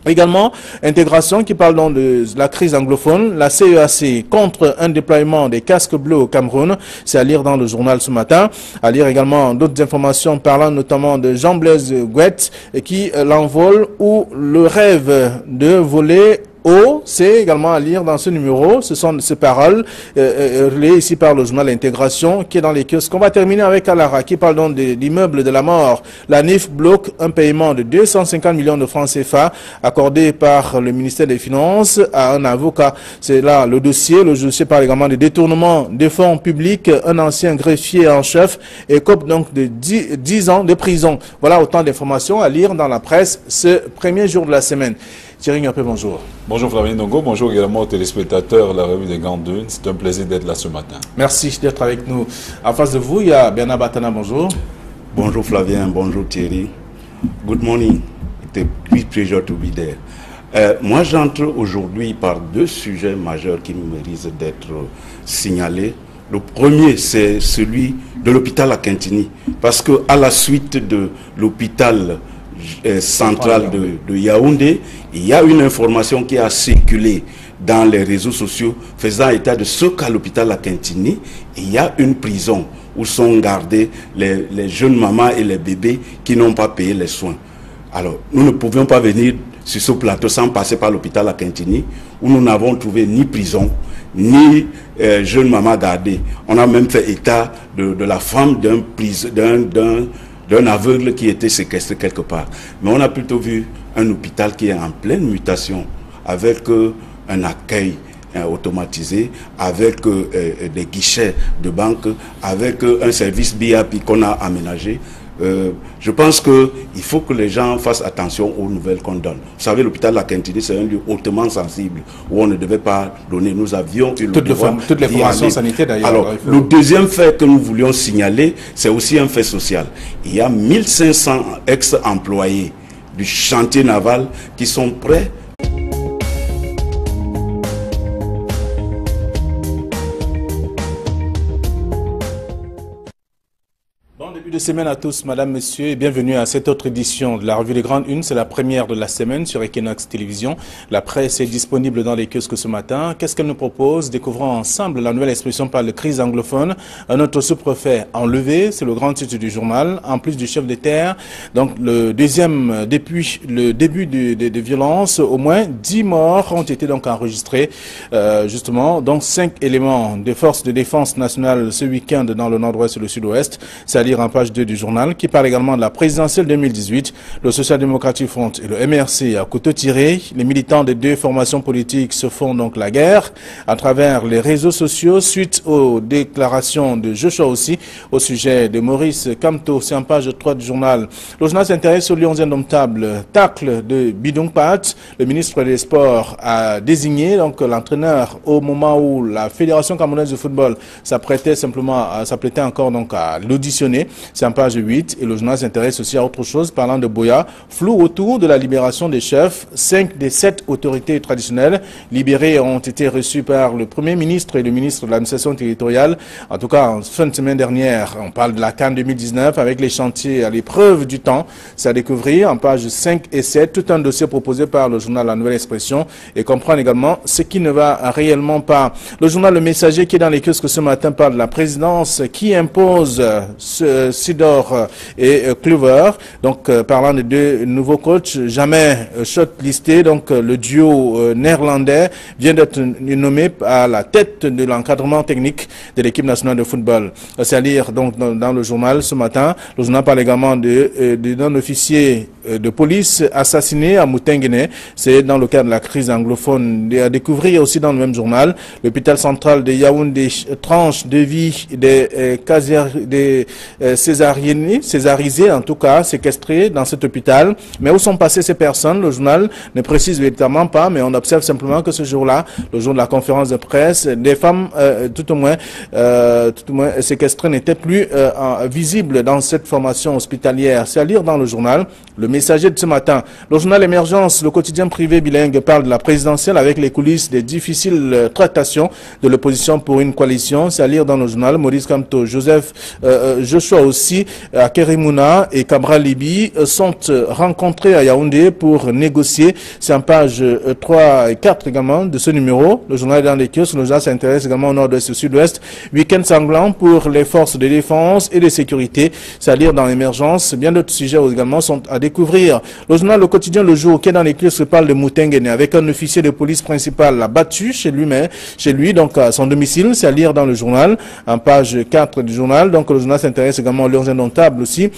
Également, intégration qui parle donc de la crise anglophone, la CEAC contre un déploiement des casques bleus au Cameroun, c'est à lire dans le journal ce matin. À lire également d'autres informations parlant notamment de Jean-Blaise Gouette qui l'envole ou le rêve de voler haut, c'est également à lire dans ce numéro. Ce sont ces paroles relayées ici par le journal Intégration qui est dans les kiosques. On va terminer avec Alara qui parle donc de l'immeuble de la mort. La NIF bloque un paiement de 250 millions de francs CFA accordé par le ministère des Finances à un avocat. C'est là le dossier. Le dossier parle également de détournement des fonds publics. Un ancien greffier en chef écope donc de 10 ans de prison. Voilà autant d'informations à lire dans la presse ce premier jour de la semaine. Thierry Ngapé, bonjour. Bonjour Flavien Ndongo, bonjour également aux téléspectateurs de la revue des Grandes Dunes. C'est un plaisir d'être là ce matin. Merci d'être avec nous. En face de vous, il y a Bernard Batana, bonjour. Bonjour Flavien, bonjour Thierry. Good morning. It's a great pleasure to be there. Moi, j'entre aujourd'hui par deux sujets majeurs qui méritent d'être signalés. Le premier, c'est celui de l'hôpital à Kintini. Parce qu'à la suite de l'hôpital central de Yaoundé, il y a une information qui a circulé dans les réseaux sociaux faisant état de ce qu'à l'hôpital à Kintini, il y a une prison où sont gardés les jeunes mamans et les bébés qui n'ont pas payé les soins. Alors, nous ne pouvions pas venir sur ce plateau sans passer par l'hôpital à Kintini, où nous n'avons trouvé ni prison, ni jeunes mamans gardées. On a même fait état de la femme d'un aveugle qui était séquestré quelque part. Mais on a plutôt vu un hôpital qui est en pleine mutation, avec un accueil automatisé, avec des guichets de banque, avec un service BIP qu'on a aménagé. Je pense qu'il faut que les gens fassent attention aux nouvelles qu'on donne. Vous savez, l'hôpital de la Kintini, c'est un lieu hautement sensible où on ne devait pas donner. Nous avions eu toutes les formations sanitaires d'ailleurs. Alors, le deuxième fait que nous voulions signaler, c'est aussi un fait social. Il y a 1500 ex-employés du chantier naval qui sont prêts. De semaine à tous, madame, monsieur, et bienvenue à cette autre édition de la revue des Grandes Unes. C'est la première de la semaine sur Equinox Télévision. La presse est disponible dans les kiosques ce matin. Qu'est-ce qu'elle nous propose? Découvrons ensemble la nouvelle expression par le crise anglophone. Un autre sous-préfet enlevé, c'est le grand titre du journal, en plus du chef de terre. Donc le deuxième, depuis le début des violences, au moins 10 morts ont été donc enregistrés. Justement, donc 5 éléments des forces de défense nationale ce week-end dans le nord-ouest et le sud-ouest. C'est à lire en page 2 du journal, qui parle également de la présidentielle 2018. Le Social Democratic Front et le MRC à couteau tiré. Les militants des deux formations politiques se font donc la guerre à travers les réseaux sociaux suite aux déclarations de Joshua aussi au sujet de Maurice Kamto. C'est en page 3 du journal. Le journal s'intéresse au lion indomptable. Tacle de Bidung Pat. Le ministre des Sports a désigné donc l'entraîneur au moment où la Fédération camerounaise de football s'apprêtait encore donc à l'auditionner. c'est en page 8. Et le journal s'intéresse aussi à autre chose, parlant de Boya. Flou autour de la libération des chefs. 5 des 7 autorités traditionnelles libérées ont été reçues par le Premier ministre et le ministre de l'administration territoriale. En tout cas, en fin de semaine dernière, on parle de la CAN 2019 avec les chantiers à l'épreuve du temps. C'est à découvrir en page 5 et 7, tout un dossier proposé par le journal La Nouvelle Expression et comprendre également ce qui ne va réellement pas. Le journal Le Messager qui est dans les kiosques ce matin parle de la présidence qui impose Sidor et Clover. Donc, parlant de 2 nouveaux coachs, jamais shortlistés. Donc, le duo néerlandais vient d'être nommé à la tête de l'encadrement technique de l'équipe nationale de football. C'est à lire donc dans le journal ce matin. Le journal parle également d'un officier de police assassiné à Moutenguene. C'est dans le cadre de la crise anglophone. À découvrir aussi dans le même journal, l'hôpital central de Yaoundé, tranche de vie des césarisés, en tout cas, séquestrés dans cet hôpital. Mais où sont passées ces personnes? Le journal ne précise véritablement pas, mais on observe simplement que ce jour-là, le jour de la conférence de presse, des femmes, tout au moins séquestrées n'étaient plus visibles dans cette formation hospitalière. C'est à lire dans le journal Le Messager de ce matin. Le journal Émergence, le quotidien privé bilingue, parle de la présidentielle avec les coulisses des difficiles tractations de l'opposition pour une coalition. C'est à lire dans le journal. Maurice Kamto, Joshua aussi, Kerimuna et Cabral Libi sont rencontrés à Yaoundé pour négocier. C'est en page 3 et 4 également de ce numéro. Le journal est dans les kiosques. Le journal s'intéresse également au nord-ouest et au sud-ouest. Week-end sanglant pour les forces de défense et de sécurité. C'est à lire dans Émergence. Bien d'autres sujets également sont à découvrir. Le journal Le Quotidien Le Jour qui est dans les kiosques parle de Moutenguene avec un officier de police principal abattu chez lui, donc à son domicile. C'est à lire dans le journal, en page 4 du journal. Donc le journal s'intéresse également aux leurs indomptables aussi.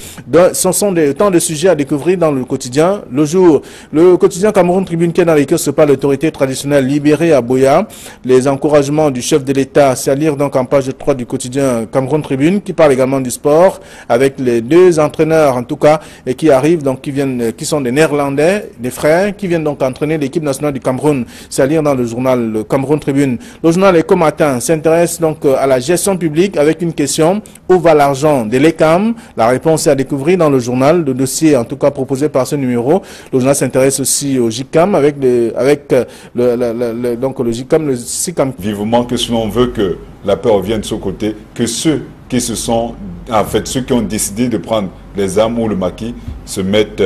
Ce sont tant de sujets à découvrir dans le quotidien Le Jour. Le quotidien Cameroun Tribune qui est dans les kiosques parle l'autorité traditionnelle libérée à Boya. Les encouragements du chef de l'État, c'est à lire donc en page 3 du quotidien Cameroun Tribune qui parle également du sport avec les 2 entraîneurs en tout cas et qui arrivent donc qui sont des Néerlandais, des frères qui viennent donc entraîner l'équipe nationale du Cameroun. C'est à lire dans le journal le Cameroun Tribune. Le journal Éco Matin s'intéresse donc à la gestion publique avec une question: où va l'argent de l'ECAM? La réponse est à découvrir dans le journal, le dossier en tout cas proposé par ce numéro. Le journal s'intéresse aussi au JICAM avec le JICAM, le SICAM. Vivement que si l'on veut que la paix revienne de ce côté, que ceux qui ont décidé de prendre les armes ou le maquis se mettent,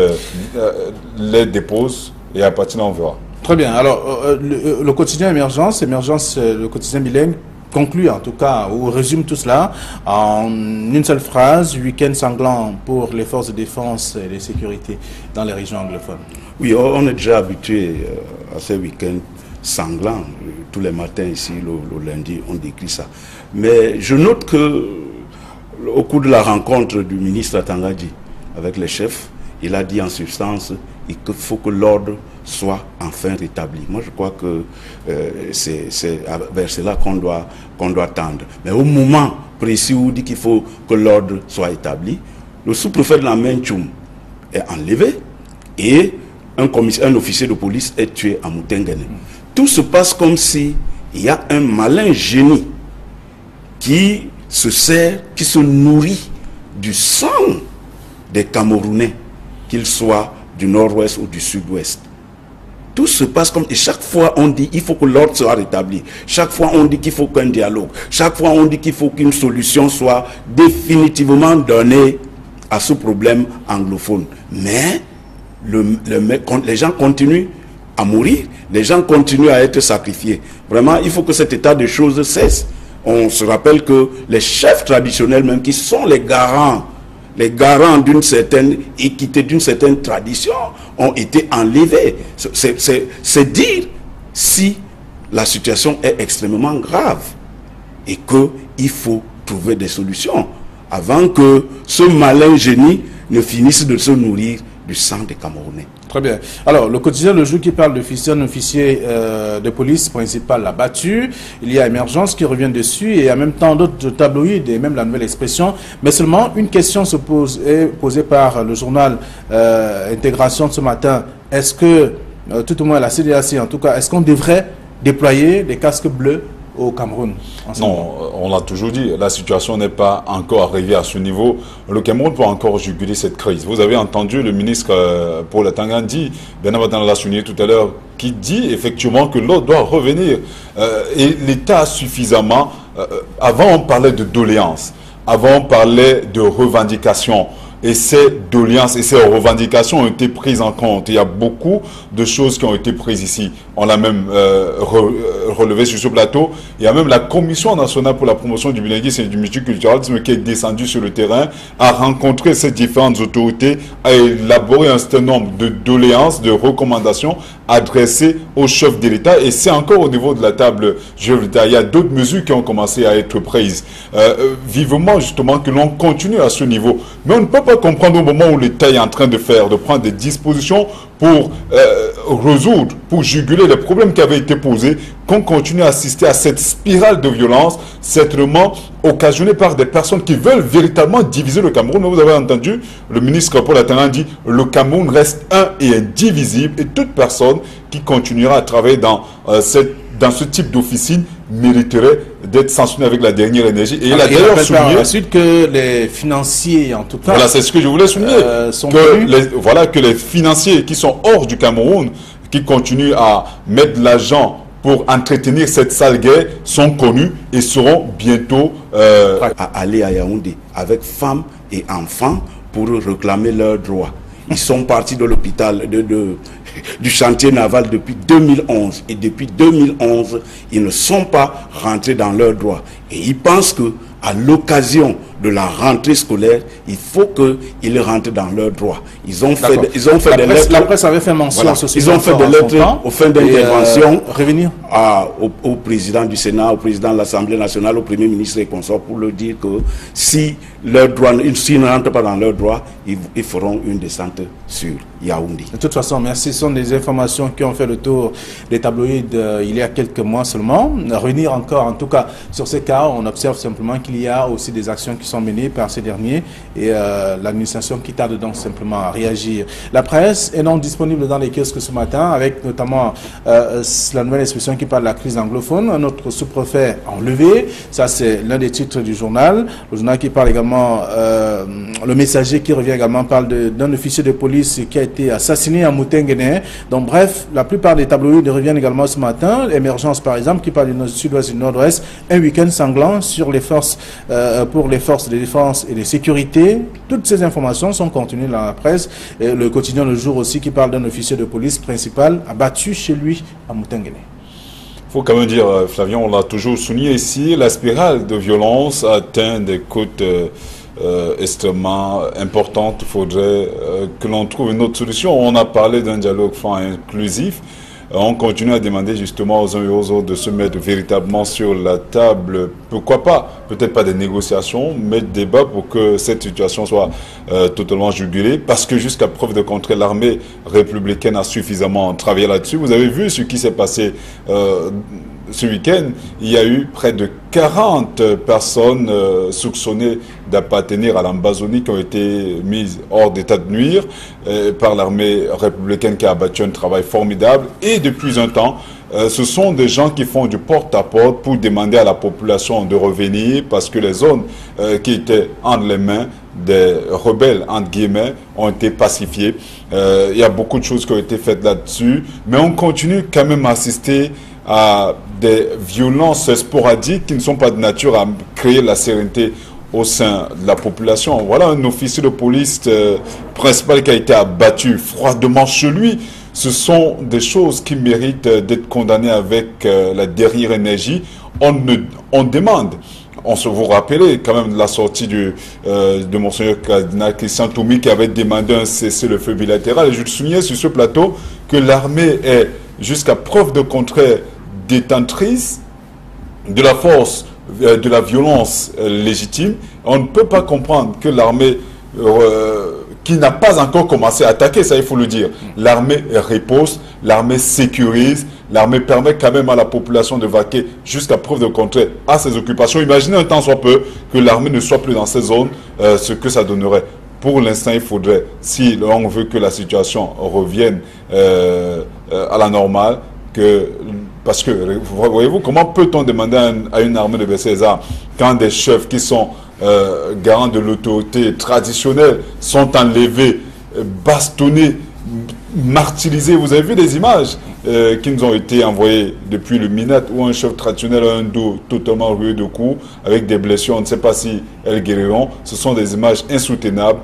les déposent et à partir de là on verra. Très bien. Alors, le quotidien Émergence, le quotidien bilingue, conclut en tout cas, ou résume tout cela en une seule phrase: week-end sanglant pour les forces de défense et de sécurité dans les régions anglophones. Oui, on est déjà habitué à ces week-ends sanglants. Tous les matins ici, le lundi, on décrit ça. Mais je note que au cours de la rencontre du ministre Tangadi avec les chefs, il a dit en substance qu'il faut que l'ordre soit enfin rétabli. Moi, je crois que c'est vers cela qu'on doit tendre. Mais au moment précis où il dit qu'il faut que l'ordre soit établi, le sous-préfet de la Main-Tchoum est enlevé et un officier de police est tué à Moutenguene. Tout se passe comme si il y a un malin génie qui se nourrit du sang des Camerounais, qu'ils soient du nord-ouest ou du sud-ouest. Tout se passe comme... Et chaque fois, on dit qu'il faut que l'ordre soit rétabli. Chaque fois, on dit qu'il faut qu'un dialogue. Chaque fois, on dit qu'il faut qu'une solution soit définitivement donnée à ce problème anglophone. Mais les gens continuent à mourir. Les gens continuent à être sacrifiés. Vraiment, il faut que cet état de choses cesse. On se rappelle que les chefs traditionnels même, qui sont les garants d'une certaine équité, d'une certaine tradition, ont été enlevés. C'est dire si la situation est extrêmement grave et qu'il faut trouver des solutions avant que ce malin génie ne finisse de se nourrir du sang des Camerounais. Très bien. Alors, le quotidien Le Jour qui parle d'un officier de police principal abattu. Il y a Émergence qui revient dessus et en même temps d'autres tabloïds et même La Nouvelle Expression. Mais seulement une question est posée par le journal Intégration de ce matin. Est-ce que, tout au moins la CDAC en tout cas, est-ce qu'on devrait déployer des casques bleus au Cameroun? Non, on l'a toujours dit, la situation n'est pas encore arrivée à ce niveau. Le Cameroun peut encore juguler cette crise. Vous avez entendu le ministre pour la Tangandi, Benabadan l'a souligné tout à l'heure, qui dit effectivement que l'ordre doit revenir. Et l'État a suffisamment... avant, on parlait de doléances. Avant, on parlait de revendications. Et ces doléances et ces revendications ont été prises en compte. Il y a beaucoup de choses qui ont été prises ici. On l'a même relevé sur ce plateau. Il y a même la Commission nationale pour la promotion du bilinguisme et du multiculturalisme qui est descendue sur le terrain, a rencontré ces différentes autorités, a élaboré un certain nombre de doléances, de recommandations adressées au chef de l'État. Et c'est encore au niveau de la table du chef de l'État. Il y a d'autres mesures qui ont commencé à être prises. Vivement justement que l'on continue à ce niveau. Mais on ne peut pas comprendre au moment où l'État est en train de prendre des dispositions pour résoudre, pour juguler les problèmes qui avaient été posés, qu'on continue à assister à cette spirale de violence, certainement occasionnée par des personnes qui veulent véritablement diviser le Cameroun. Mais vous avez entendu, le ministre Paul Atanga dit « Le Cameroun reste un et indivisible » et toute personne qui continuera à travailler dans ce type d'officine mériterait d'être sanctionné avec la dernière énergie. Et il a d'ailleurs souligné ensuite que les financiers, en tout cas... Voilà, c'est ce que je voulais souligner. Que les financiers qui sont hors du Cameroun, qui continuent à mettre de l'argent pour entretenir cette sale guerre, sont connus et seront bientôt... à aller à Yaoundé avec femmes et enfants pour réclamer leurs droits. Ils sont partis de l'hôpital, du chantier naval depuis 2011. Et depuis 2011, ils ne sont pas rentrés dans leurs droits. Et ils pensent que à l'occasion de la rentrée scolaire, il faut qu'ils rentrent dans leurs droits. Ils ont fait des lettres. La presse avait fait mention. Voilà. Ils ont fait des lettres aux fins d'intervention au président du Sénat, au président de l'Assemblée nationale, au Premier ministre et consorts pour leur dire que si s'ils ne rentrent pas dans leurs droits, ils feront une descente sur Yaoundé. De toute façon, merci. Ce sont des informations qui ont fait le tour des tabloïds il y a quelques mois seulement. Revenir encore, en tout cas, sur ces cas, on observe simplement qu'il y a aussi des actions qui sont menées par ces derniers et l'administration qui tarde donc simplement à réagir. La presse est donc disponible dans les kiosques ce matin avec notamment la nouvelle expression qui parle de la crise anglophone. Notre sous-préfet enlevé, ça c'est l'un des titres du journal. Le journal qui parle également, le Messager qui revient également parle d'un officier de police qui a été assassiné à Moutenguene. Donc bref, la plupart des tabloïds reviennent également ce matin. Émergence par exemple qui parle du sud-ouest et du nord-ouest. Un week-end sanglant sur les forces, pour les forces de défense et de sécurité. Toutes ces informations sont contenues dans la presse. Et le quotidien Le Jour aussi qui parle d'un officier de police principal abattu chez lui à Moutenguene. Il faut quand même dire, Flavien, on l'a toujours souligné ici, la spirale de violence atteint des côtes extrêmement importantes. Il faudrait que l'on trouve une autre solution. On a parlé d'un dialogue franc et inclusif. On continue à demander justement aux uns et aux autres de se mettre véritablement sur la table. Pourquoi pas, peut-être pas des négociations, mais des débats pour que cette situation soit totalement jugulée. Parce que jusqu'à preuve de contraire, l'armée républicaine a suffisamment travaillé là-dessus. Vous avez vu ce qui s'est passé ce week-end. Il y a eu près de 40 personnes soupçonnées d'appartenir à l'Ambazonie qui ont été mises hors d'état de nuire par l'armée républicaine qui a abattu un travail formidable. Et depuis un temps, ce sont des gens qui font du porte-à-porte pour demander à la population de revenir parce que les zones qui étaient entre les mains des rebelles, entre guillemets, ont été pacifiées. Il y a beaucoup de choses qui ont été faites là-dessus, mais on continue quand même à assister à des violences sporadiques qui ne sont pas de nature à créer la sérénité au sein de la population. Voilà un officier de police principal qui a été abattu froidement chez lui. Ce sont des choses qui méritent d'être condamnées avec la dernière énergie. On demande, vous rappelez quand même de la sortie de Monseigneur Cardinal Christian Toumi qui avait demandé un cessez-le-feu bilatéral. Et je soulignais sur ce plateau que l'armée est, jusqu'à preuve de contraire, détentrice de la force, de la violence légitime. On ne peut pas comprendre que l'armée, qui n'a pas encore commencé à attaquer, ça il faut le dire, l'armée repose, l'armée sécurise, l'armée permet quand même à la population de vaquer jusqu'à preuve de contraire à ses occupations. Imaginez un temps soit peu que l'armée ne soit plus dans ces zones, ce que ça donnerait. Pour l'instant, il faudrait, si on veut que la situation revienne à la normale, que Parce que, voyez-vous, comment peut-on demander à une armée de baisser les armes quand des chefs qui sont garants de l'autorité traditionnelle sont enlevés, bastonnés, martyrisés? Vous avez vu des images qui nous ont été envoyées depuis le Minat, où un chef traditionnel a un dos totalement rué de coups, avec des blessures, on ne sait pas si elles guériront. Ce sont des images insoutenables